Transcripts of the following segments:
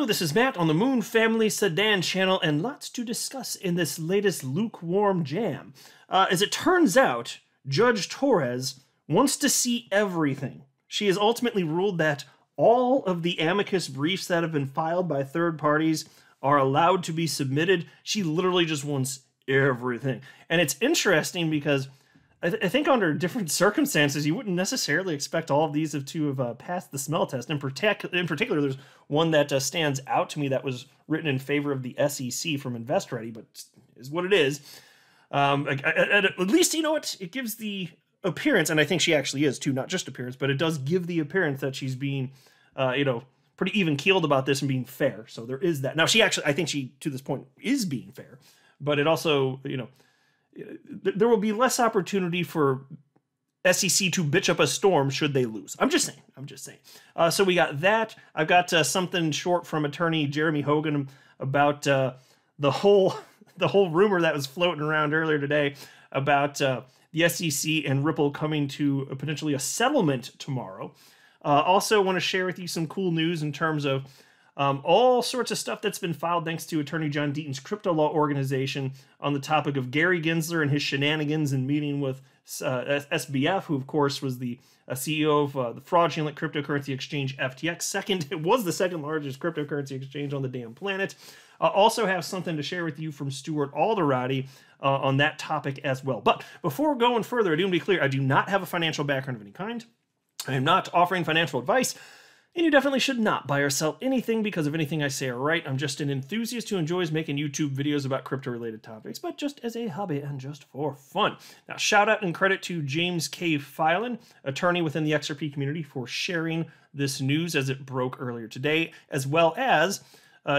Hello, this is Matt on the Moon Family Sedan channel, and lots to discuss in this latest lukewarm jam. As it turns out, Judge Torres wants to see everything. She has ultimately ruled that all of the amicus briefs that have been filed by third parties are allowed to be submitted. She literally just wants everything. And it's interesting because I think under different circumstances, you wouldn't necessarily expect all of these to have passed the smell test. In particular, there's one that stands out to me that was written in favor of the SEC from InvestReady, but is what it is. At least, you know what? It gives the appearance, and I think she actually is too, not just appearance, but it does give the appearance that she's being, pretty even-keeled about this and being fair. So there is that. Now, I think she, to this point, is being fair, but it also, there will be less opportunity for SEC to bitch up a storm should they lose. I'm just saying. So we got that. I've got something short from attorney Jeremy Hogan about the whole rumor that was floating around earlier today about the SEC and Ripple coming to potentially a settlement tomorrow. Also want to share with you some cool news in terms of all sorts of stuff that's been filed thanks to attorney John Deaton's crypto law organization on the topic of Gary Gensler and his shenanigans in meeting with SBF, who of course was the CEO of the fraudulent cryptocurrency exchange FTX. It was the second largest cryptocurrency exchange on the damn planet. Also have something to share with you from Stuart Alderati on that topic as well. But before going further, I do want to be clear, I do not have a financial background of any kind. I am not offering financial advice. And you definitely should not buy or sell anything because of anything I say or write. I'm just an enthusiast who enjoys making YouTube videos about crypto-related topics, but just as a hobby and just for fun. Now, shout out and credit to James K. Filan, attorney within the XRP community, for sharing this news as it broke earlier today, as well as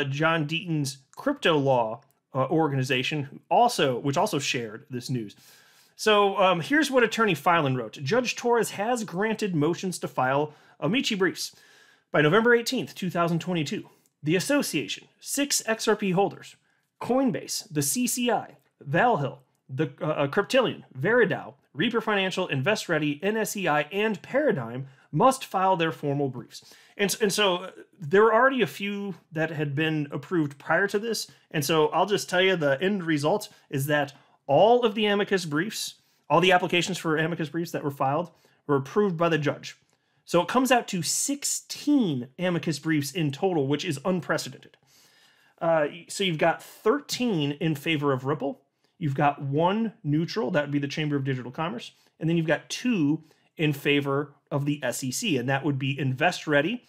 John Deaton's crypto law organization, which also shared this news. So here's what attorney Filan wrote. Judge Torres has granted motions to file AMICUS briefs. By November 18th, 2022, the association, 6 XRP holders, Coinbase, the CCI, Valhill, the Cryptillion, Veridao, Reaper Financial, InvestReady, NSEI, and Paradigm must file their formal briefs. And so there were already a few that had been approved prior to this. And so I'll just tell you the end result is that all of the amicus briefs, all the applications for amicus briefs that were filed were approved by the judge. So it comes out to 16 amicus briefs in total, which is unprecedented. So you've got 13 in favor of Ripple. You've got 1 neutral, that would be the Chamber of Digital Commerce. And then you've got 2 in favor of the SEC, and that would be InvestReady,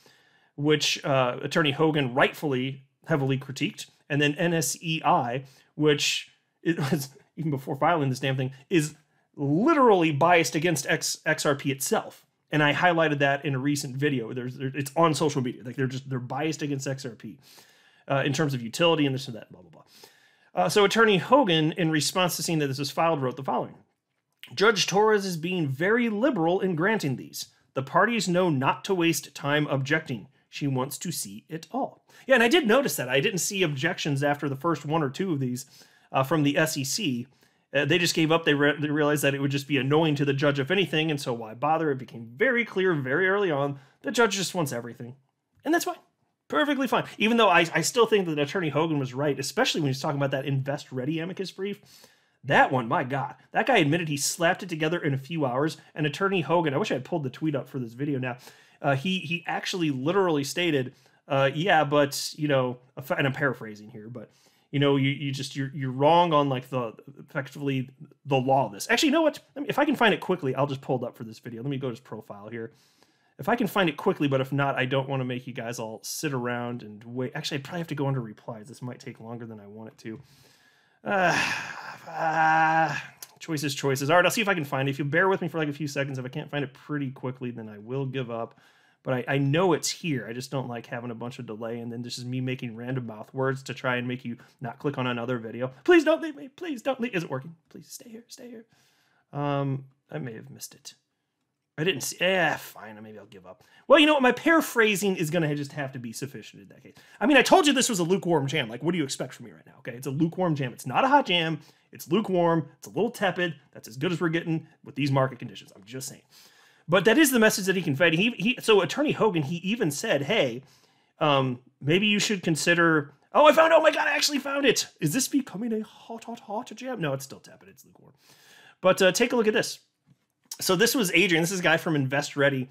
which attorney Hogan rightfully heavily critiqued, and then NSEI, which it was, even before filing this damn thing, is literally biased against XRP itself. And I highlighted that in a recent video. It's on social media. Like they're biased against XRP in terms of utility and this and that, blah, blah, blah. So attorney Hogan, in response to seeing that this was filed, wrote the following. Judge Torres is being very liberal in granting these. The parties know not to waste time objecting. She wants to see it all. Yeah, and I did notice that. I didn't see objections after the first 1 or 2 of these from the SEC. They just gave up. They realized that it would just be annoying to the judge, if anything, and so why bother? It became very clear very early on. The judge just wants everything. And that's fine. Perfectly fine. Even though I still think that Attorney Hogan was right, especially when he's talking about that InvestReady amicus brief. That one, my God. That guy admitted he slapped it together in a few hours, and Attorney Hogan, I wish I had pulled the tweet up for this video now, he actually literally stated, yeah, but, and I'm paraphrasing here, but you're wrong on like effectively the law of this. Actually, you know what? If I can find it quickly, I'll just pull it up for this video. Let me go to his profile here. If I can find it quickly, but if not, I don't want to make you guys all sit around and wait. Actually, I'd probably have to go under replies. This might take longer than I want it to. Choices. All right, I'll see if I can find it. If you bear with me for like a few seconds, if I can't find it pretty quickly, then I will give up. But I know it's here. I just don't like having a bunch of delay, and then this is me making random mouth words to try and make you not click on another video. Please don't leave me. Please don't leave. Is it working? Please stay here. Stay here. I may have missed it. I didn't see. Fine. Maybe I'll give up. Well, you know what? My paraphrasing is going to just have to be sufficient in that case. I mean, I told you this was a lukewarm jam. Like, what do you expect from me right now? Okay, it's a lukewarm jam. It's not a hot jam. It's lukewarm. It's a little tepid. That's as good as we're getting with these market conditions. I'm just saying. But that is the message that he conveyed. So Attorney Hogan, he even said, hey, maybe you should consider... Oh, oh my God, I actually found it. Is this becoming a hot jam? No, it's still tepid. It's lukewarm. But take a look at this. So this was Adrian. This is a guy from Invest Ready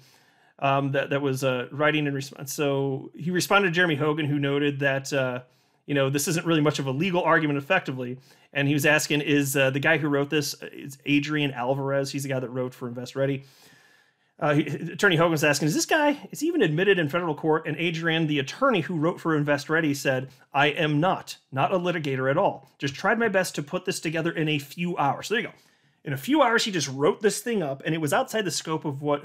that was writing in response. So he responded to Jeremy Hogan, who noted that, this isn't really much of a legal argument effectively. And he was asking, is the guy who wrote this, is Adrian Alvarez. He's the guy that wrote for Invest Ready. Attorney Hogan was asking, is this guy, is he even admitted in federal court? And Adrian, the attorney who wrote for Invest Ready, said, I am not a litigator at all. Just tried my best to put this together in a few hours. So there you go. In a few hours, he just wrote this thing up, and it was outside the scope of what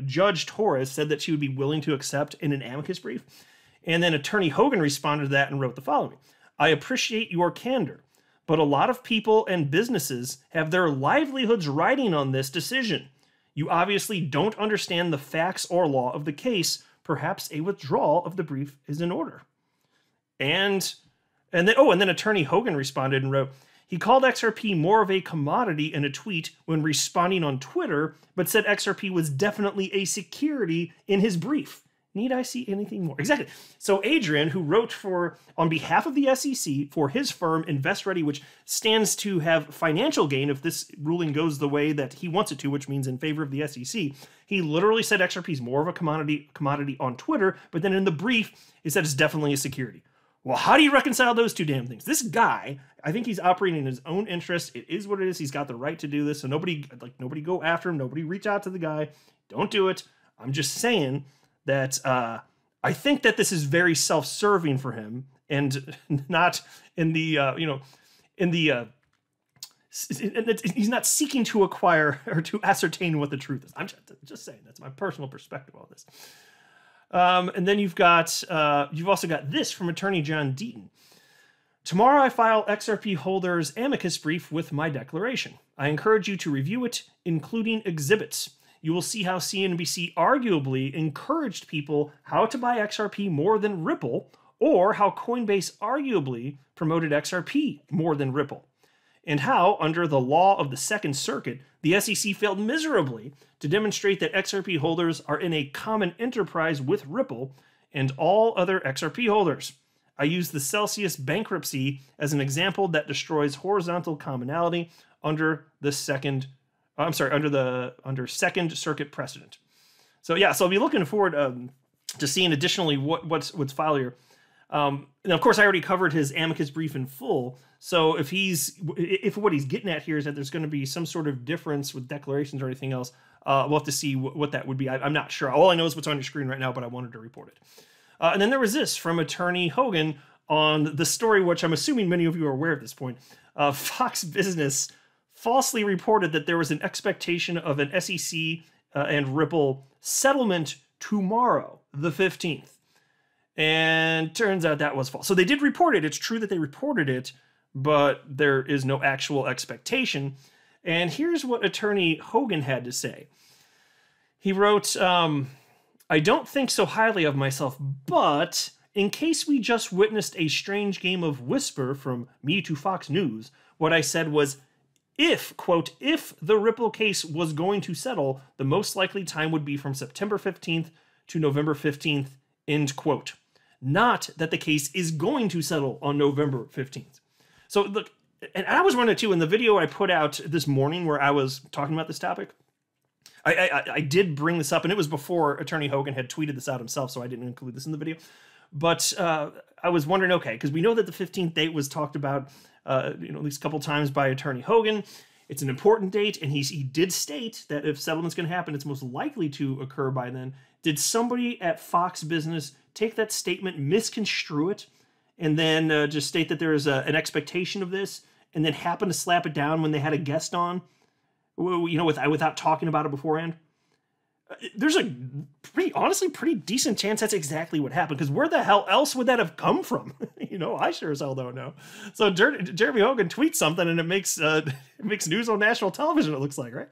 Judge Torres said that she would be willing to accept in an amicus brief. And then Attorney Hogan responded to that and wrote the following. I appreciate your candor, but a lot of people and businesses have their livelihoods riding on this decision. You obviously don't understand the facts or law of the case. Perhaps a withdrawal of the brief is in order. And then Attorney Hogan responded and wrote, he called XRP more of a commodity in a tweet when responding on Twitter, but said XRP was definitely a security in his brief. Need I see anything more? Exactly. So Adrian, who wrote on behalf of the SEC for his firm, Invest Ready, which stands to have financial gain if this ruling goes the way that he wants it to, which means in favor of the SEC, he literally said XRP is more of a commodity on Twitter, but then in the brief, he said it's definitely a security. Well, how do you reconcile those two damn things? This guy, I think he's operating in his own interest. It is what it is. He's got the right to do this. So nobody go after him. Nobody reach out to the guy. Don't do it. I'm just saying that I think that this is very self-serving for him and not in the, he's not seeking to acquire or to ascertain what the truth is. I'm just saying, that's my personal perspective on this. And then you've also got this from Attorney John Deaton. Tomorrow I file XRP holders amicus brief with my declaration. I encourage you to review it, including exhibits. You will see how CNBC arguably encouraged people how to buy XRP more than Ripple, or how Coinbase arguably promoted XRP more than Ripple, and how, under the law of the Second Circuit, the SEC failed miserably to demonstrate that XRP holders are in a common enterprise with Ripple and all other XRP holders. I use the Celsius bankruptcy as an example that destroys horizontal commonality under Second Circuit precedent. So yeah, so I'll be looking forward to seeing additionally what's filed here. And of course, I already covered his amicus brief in full. So if what he's getting at here is that there's going to be some sort of difference with declarations or anything else, we'll have to see what that would be. I'm not sure. All I know is what's on your screen right now, but I wanted to report it. And then there was this from Attorney Hogan on the story, which I'm assuming many of you are aware at this point. Fox Business falsely reported that there was an expectation of an SEC and Ripple settlement tomorrow, the 15th. And turns out that was false. So they did report it. It's true that they reported it, but there is no actual expectation. And here's what Attorney Hogan had to say. He wrote, I don't think so highly of myself, but in case we just witnessed a strange game of whisper from me to Fox News, what I said was, if, quote, if the Ripple case was going to settle, the most likely time would be from September 15th to November 15th, end quote. Not that the case is going to settle on November 15th. So look, and I was wondering too, in the video I put out this morning where I was talking about this topic, I did bring this up, and it was before Attorney Hogan had tweeted this out himself, so I didn't include this in the video. But I was wondering, okay, because we know that the 15th date was talked about, at least a couple times by Attorney Hogan. It's an important date, and he did state that if settlement's going to happen, it's most likely to occur by then. Did somebody at Fox Business take that statement, misconstrue it, and then just state that there is an expectation of this, and then happen to slap it down when they had a guest on, without talking about it beforehand? There's a pretty decent chance that's exactly what happened, because where the hell else would that have come from? I sure as hell don't know. So Jeremy Hogan tweets something, and it makes news on national television, it looks like, right?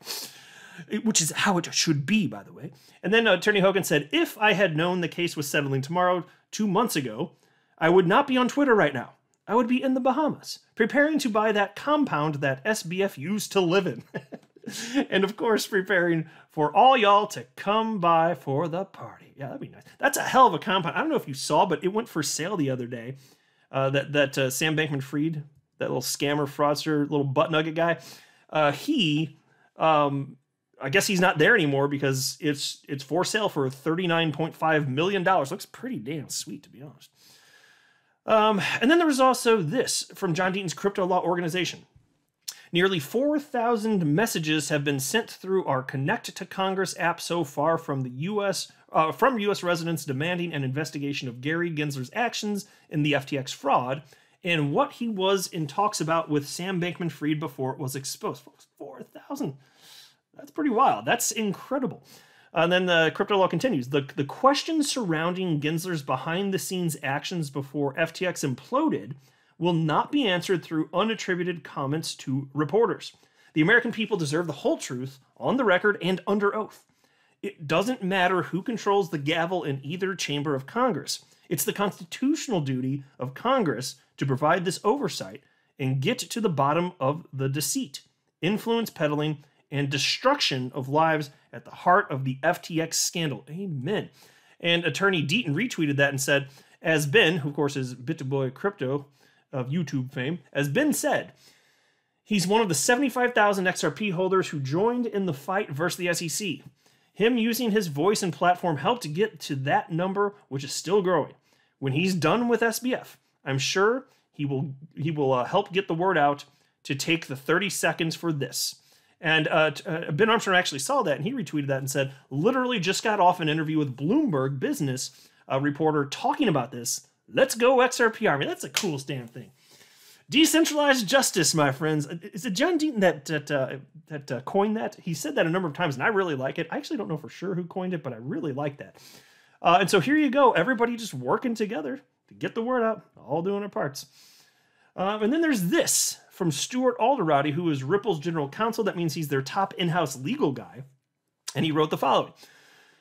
Which is how it should be, by the way. And then Attorney Hogan said, if I had known the case was settling tomorrow 2 months ago, I would not be on Twitter right now. I would be in the Bahamas, preparing to buy that compound that SBF used to live in. And of course, preparing for all y'all to come by for the party. Yeah, that'd be nice. That's a hell of a compound. I don't know if you saw, but it went for sale the other day. That Sam Bankman-Fried, that little scammer, fraudster, little butt nugget guy, I guess he's not there anymore because it's for sale for $39.5 million. Looks pretty damn sweet, to be honest. And then there was also this from John Deaton's crypto law organization. Nearly 4,000 messages have been sent through our Connect to Congress app so far from the U.S. Residents demanding an investigation of Gary Gensler's actions in the FTX fraud and what he was in talks about with Sam Bankman-Fried before it was exposed. 4,000. That's pretty wild. That's incredible. And then the crypto law continues. The questions surrounding Gensler's behind-the-scenes actions before FTX imploded will not be answered through unattributed comments to reporters. The American people deserve the whole truth, on the record and under oath. It doesn't matter who controls the gavel in either chamber of Congress. It's the constitutional duty of Congress to provide this oversight and get to the bottom of the deceit, influence peddling, and destruction of lives at the heart of the FTX scandal. Amen. And attorney Deaton retweeted that and said, as Ben, who of course is BitBoy Crypto of YouTube fame, as Ben said, he's one of the 75,000 XRP holders who joined in the fight versus the SEC. Him using his voice and platform helped get to that number, which is still growing. When he's done with SBF, I'm sure he will help get the word out to take the 30 seconds for this. And Ben Armstrong actually saw that, and he retweeted that and said, literally just got off an interview with Bloomberg Business reporter talking about this. Let's go XRP Army. That's the coolest damn thing. Decentralized justice, my friends. Is it John Deaton that coined that? He said that a number of times, and I really like it. I actually don't know for sure who coined it, but I really like that. And so here you go. Everybody just working together to get the word out, all doing their parts. And then there's this from Stuart Alderati, who is Ripple's general counsel. That means he's their top in-house legal guy. And he wrote the following.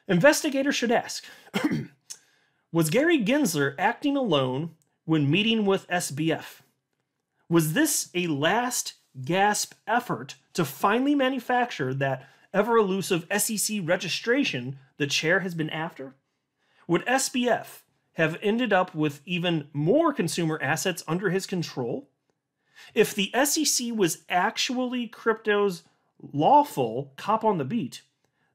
Investigators should ask, was Gary Gensler acting alone when meeting with SBF? Was this a last gasp effort to finally manufacture that ever-elusive SEC registration the chair has been after? Would SBF have ended up with even more consumer assets under his control? If the SEC was actually crypto's lawful cop on the beat,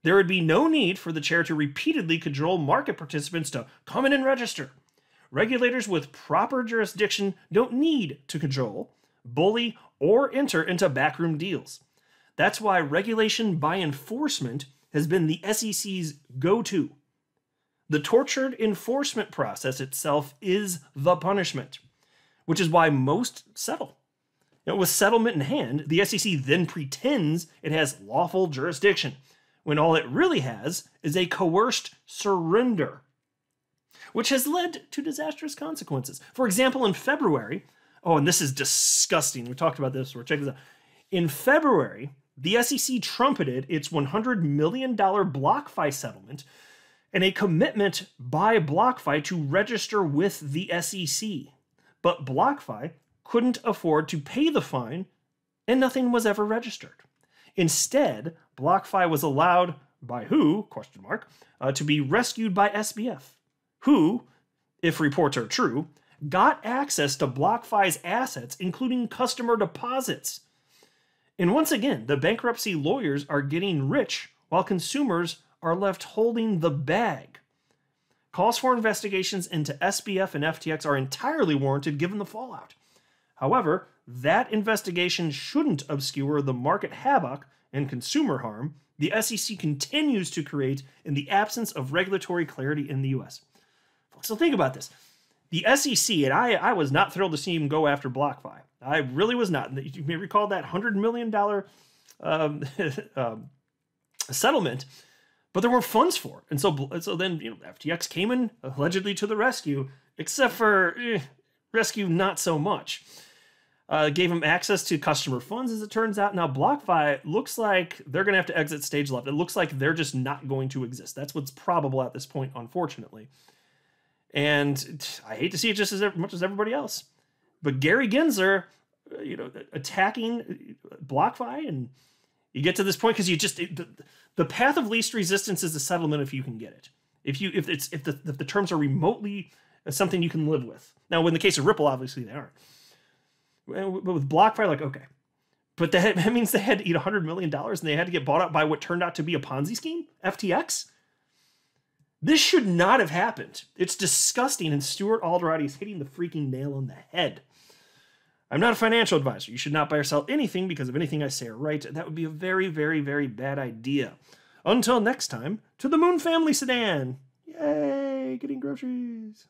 there would be no need for the chair to repeatedly cajole market participants to come in and register. Regulators with proper jurisdiction don't need to cajole, bully, or enter into backroom deals. That's why regulation by enforcement has been the SEC's go-to. The tortured enforcement process itself is the punishment, which is why most settle. With settlement in hand, the SEC then pretends it has lawful jurisdiction, when all it really has is a coerced surrender, which has led to disastrous consequences. For example, in February, and this is disgusting. We talked about this. Check this out. In February, the SEC trumpeted its $100 million BlockFi settlement and a commitment by BlockFi to register with the SEC. But BlockFi couldn't afford to pay the fine, and nothing was ever registered. Instead, BlockFi was allowed by who, ? To be rescued by SBF, who, if reports are true, got access to BlockFi's assets, including customer deposits. And once again, the bankruptcy lawyers are getting rich while consumers are left holding the bag. Calls for investigations into SBF and FTX are entirely warranted given the fallout. However, that investigation shouldn't obscure the market havoc and consumer harm the SEC continues to create in the absence of regulatory clarity in the US. So think about this. The SEC, and I was not thrilled to see him go after BlockFi. I really was not. You may recall that $100 million settlement, but there weren't funds for it. And so then FTX came in allegedly to the rescue, except for rescue not so much. Gave him access to customer funds, as it turns out. Now, BlockFi looks like they're going to have to exit stage left. It looks like they're just not going to exist. That's what's probable at this point, unfortunately. And I hate to see it just as much as everybody else. But Gary Gensler, attacking BlockFi and You get to this point because you just the path of least resistance is the settlement if you can get it. If the terms are remotely something you can live with. Now, in the case of Ripple, obviously they aren't. But with BlockFi, like, okay. But that means they had to eat $100 million and they had to get bought out by what turned out to be a Ponzi scheme? FTX? This should not have happened. It's disgusting, and Stuart Alderati is hitting the freaking nail on the head. I'm not a financial advisor. You should not buy or sell anything because of anything I say or write. That would be a very, very, very bad idea. Until next time, to the Moon Family Sedan. Yay, getting groceries.